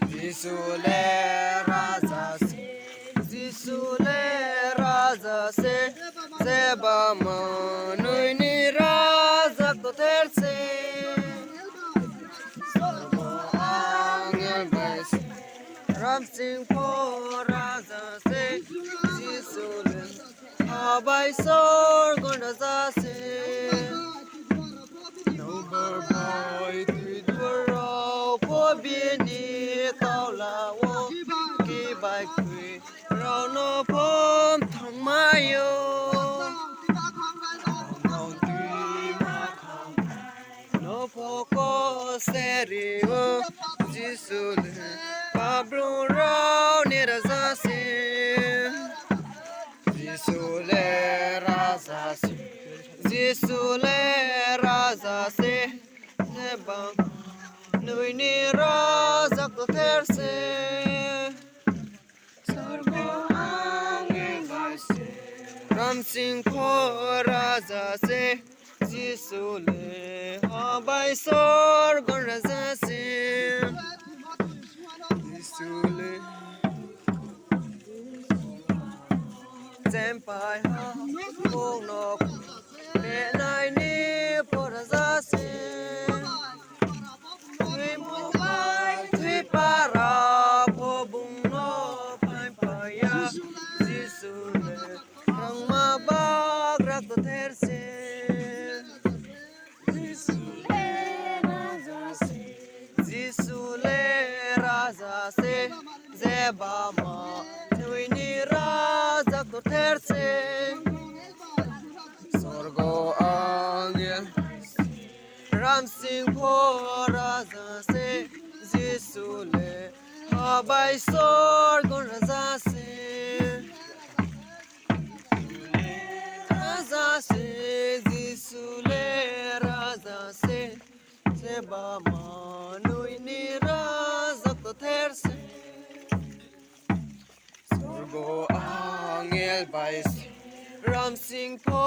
Jisule raza se, Jisule raza se, Seba manui ni raza koterse, Sargo angel bais, Ram Singh po raza se, Jisule abai sor gondaza se. Number boy, tweet bro, po bini kaula wo, ki bai kui, rao no pom thong mayo. Nong tui ma khang, no po ko seri wo, Jisu le, pablo rao ni raza se, Jisu le raza se. Jisule raza se nebang nui ni raza koterse sargo angin baise Ram Singh ko raza se Jisule abai sor gon raza se Jisule Zempai ha kong no Mẹ này ni po ra ra se Thuy mo mai thuy para po bung no pai pai ya Jisu le rang ma bak rak to ther se Jisu le raza se Jisu le raza se Zeba ma thuy ni raza to ther se Sorgo angel Ram Singh po raza se Jisule abai sor gon raza se Raza se Jisule raza se Seba manui ni raza to ther se Sorgo angel bais Ram Singh po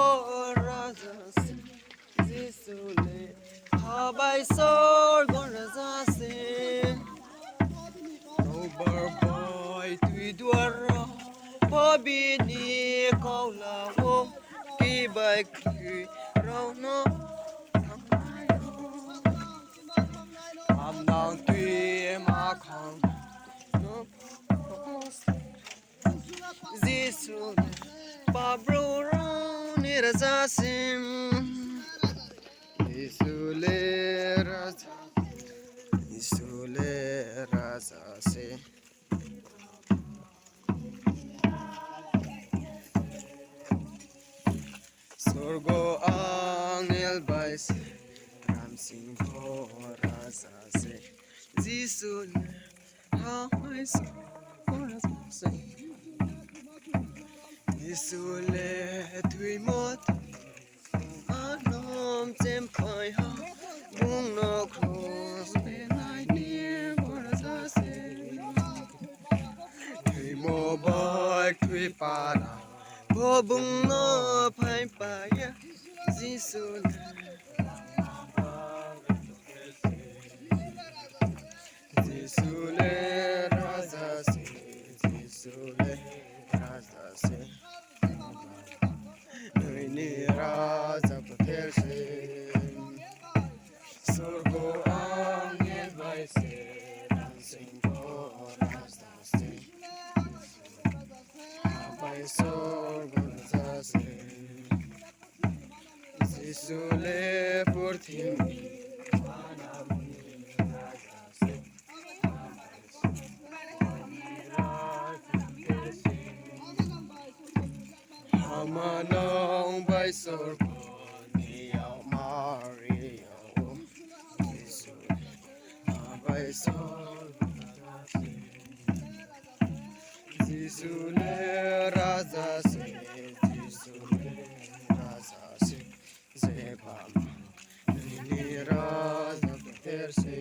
raza se Jisule abai sor gon raza se Over boy tui duara po bini kaula wo ki bai ki rao no am nang tui ma khang no Jisule Pablo rao ni raza sim Jisule raza se Sorgo angel bais Ram Singh po raza se Jisule abai sor raza se Jisule tui mot anom tem pai ha bung no cross be nai ni raza se Tui mo bai tui para po bung no pai pai ya Jisule Jisule raza se Jisule raza se Nui ni raza koter se Sorgo angel baise Ram Singh po raza se Abai sor gon raza se Jisule purthim Amanong bai sor ni ao Mario Jisule abai sor Jisule raza se Jisule raza se Zeba ni raza koter se